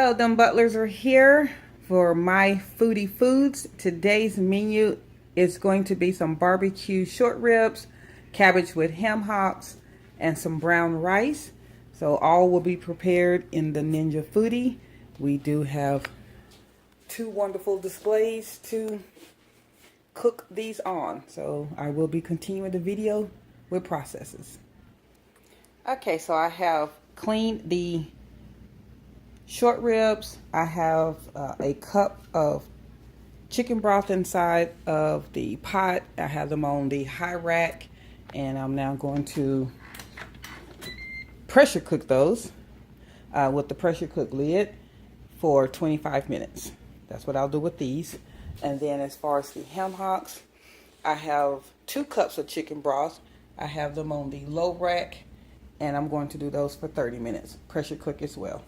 Hello, them butlers are here for my foodie foods. Today's menu is going to be some barbecue short ribs, cabbage with ham hocks, and some brown rice. So all will be prepared in the Ninja Foodi. We do have two wonderful displays to cook these on. So I will be continuing the video with processes. Okay, so I have cleaned the short ribs. I have a cup of chicken broth inside of the pot. I have them on the high rack, and I'm now going to pressure cook those with the pressure cook lid for 25 minutes. That's what I'll do with these. And then as far as the ham hocks, I have 2 cups of chicken broth. I have them on the low rack, and I'm going to do those for 30 minutes. Pressure cook as well.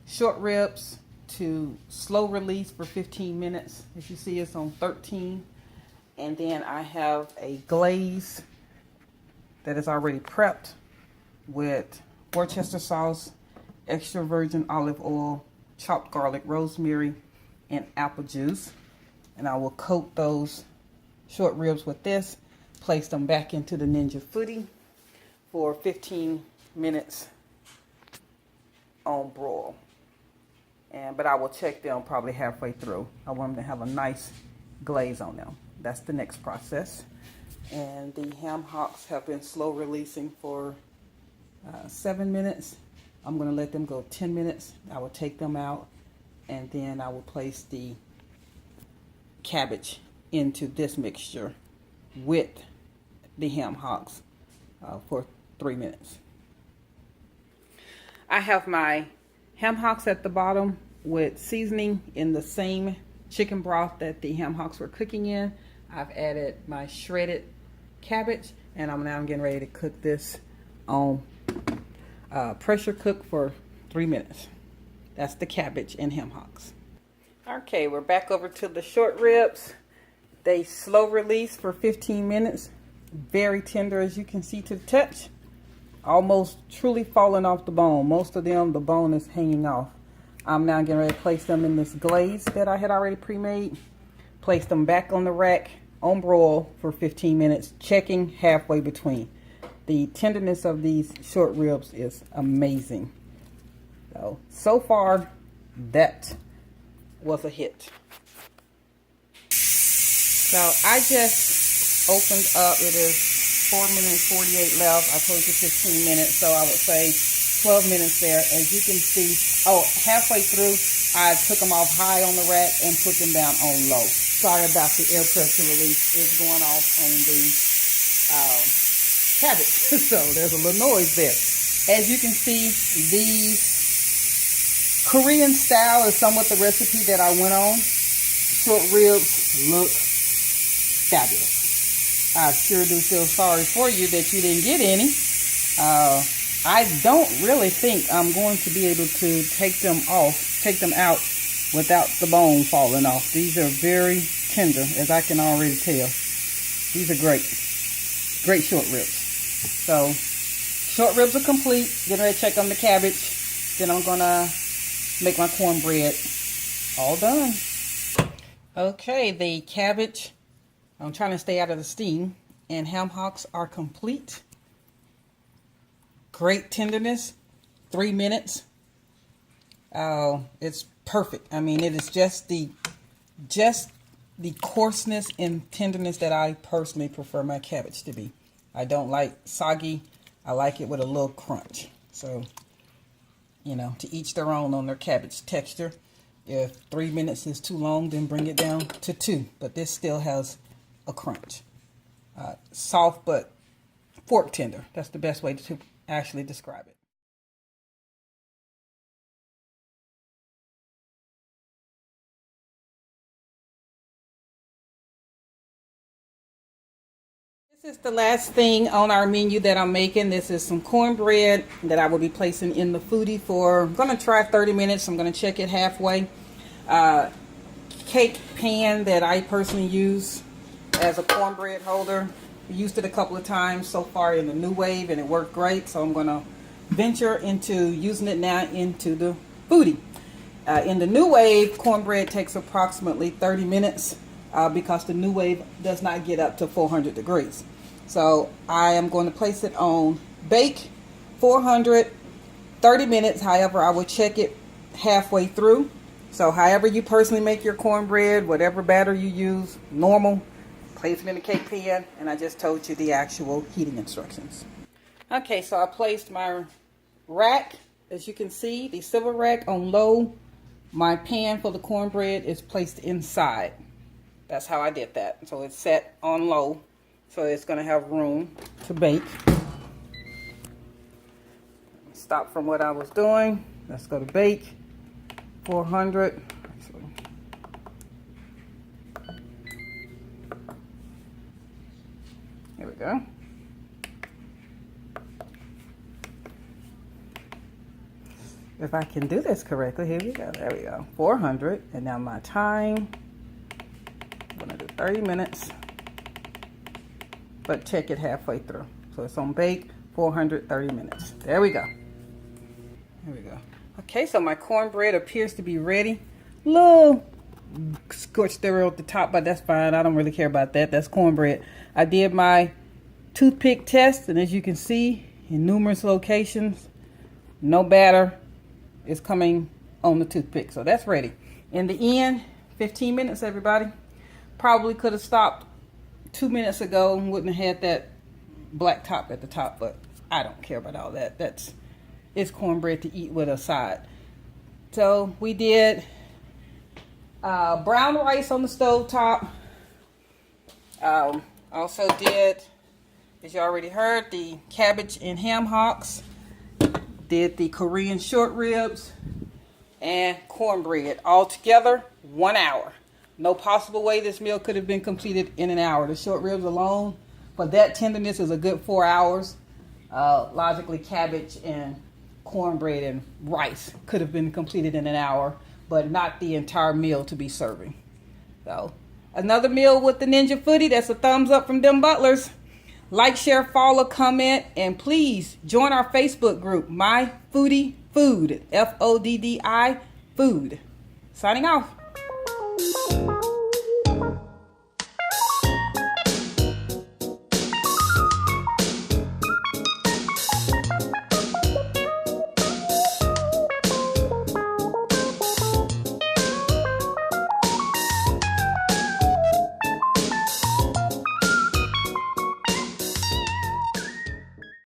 Short ribs to slow release for 15 minutes. As you see, it's on 13. And then I have a glaze that is already prepped with Worcester sauce, extra virgin olive oil, chopped garlic, rosemary, and apple juice. And I will coat those short ribs with this, place them back into the Ninja Foodi for 15 minutes on broil. But I will check them probably halfway through. I want them to have a nice glaze on them. That's the next process. And the ham hocks have been slow releasing for 7 minutes. I'm going to let them go 10 minutes. I will take them out, and then I will place the cabbage into this mixture with the ham hocks for 3 minutes. I have my ham hocks at the bottom with seasoning in the same chicken broth that the ham hocks were cooking in. I've added my shredded cabbage, and I'm now getting ready to cook this on pressure cook for 3 minutes. That's the cabbage and ham hocks. Okay, we're back over to the short ribs. They slow release for 15 minutes. Very tender, as you can see to the touch. Almost truly falling off the bone. Most of them, the bone is hanging off. I'm now getting ready to place them in this glaze that I had already pre-made. Place them back on the rack on broil for 15 minutes, checking halfway between. The tenderness of these short ribs is amazing. So far, that was a hit. So I just opened up. It is 4 minutes 48 left. I told you 15 minutes, so I would say 12 minutes there. As you can see, halfway through, I took them off high on the rack and put them down on low. Sorry about the air pressure release. It's going off on the cabbage. So there's a little noise there. As you can see, these Korean style is somewhat the recipe that I went on. Short ribs look fabulous. I sure do feel sorry for you that you didn't get any. I don't really think I'm going to be able to take them out without the bone falling off. These are very tender, as I can already tell. These are great short ribs. So, short ribs are complete. Getting ready to check on the cabbage. Then I'm gonna make my cornbread. All done. Okay, the cabbage, I'm trying to stay out of the steam, and ham hocks are complete. Great tenderness, 3 minutes. It's perfect. I mean, it is just the coarseness and tenderness that I personally prefer my cabbage to be. I don't like soggy. I like it with a little crunch. So, you know, to each their own on their cabbage texture. If 3 minutes is too long, then bring it down to 2. But this still has a crunch. Soft but fork tender. That's the best way to actually describe it. This is the last thing on our menu that I'm making. This is some cornbread that I will be placing in the Foodi for, I'm going to try 30 minutes. I'm going to check it halfway. Cake pan that I personally use as a cornbread holder. I used it a couple of times so far in the New Wave and it worked great. So I'm going to venture into using it now into the Foodi. In the New Wave, cornbread takes approximately 30 minutes because the New Wave does not get up to 400 degrees. So I am going to place it on bake 400, 30 minutes. However, I will check it halfway through. So however you personally make your cornbread, whatever batter you use, normal, place it in a cake pan, and I just told you the actual heating instructions. Okay, so I placed my rack, as you can see, the silver rack on low. My pan for the cornbread is placed inside. That's how I did that. So it's set on low, so it's going to have room to bake. Stop from what I was doing. Let's go to bake. 400. Here we go. If I can do this correctly, here we go. There we go. 400. And now my time. I'm going to do 30 minutes. But check it halfway through. So it's on bake, 430 minutes. There we go. There we go. Okay, so my cornbread appears to be ready. Little scorched there at the top, but that's fine. I don't really care about that. That's cornbread. I did my toothpick test, and as you can see, in numerous locations, no batter is coming on the toothpick. So that's ready. In the end, 15 minutes, everybody. Probably could have stopped 2 minutes ago and wouldn't have had that black top at the top, but I don't care about all that. It's cornbread to eat with a side. So we did brown rice on the stove top. Also did, as you already heard, the cabbage and ham hocks. Did the Korean short ribs and cornbread all together 1 hour. No possible way this meal could have been completed in an hour. The short ribs alone, for that tenderness, is a good 4 hours. Logically, cabbage and cornbread and rice could have been completed in an hour, but not the entire meal to be serving. So another meal with the Ninja Foodi. That's a thumbs up from DemButlers. Like, share, follow, comment, and please join our Facebook group, My Foodi Food, F-O-D-D-I Food. Signing off.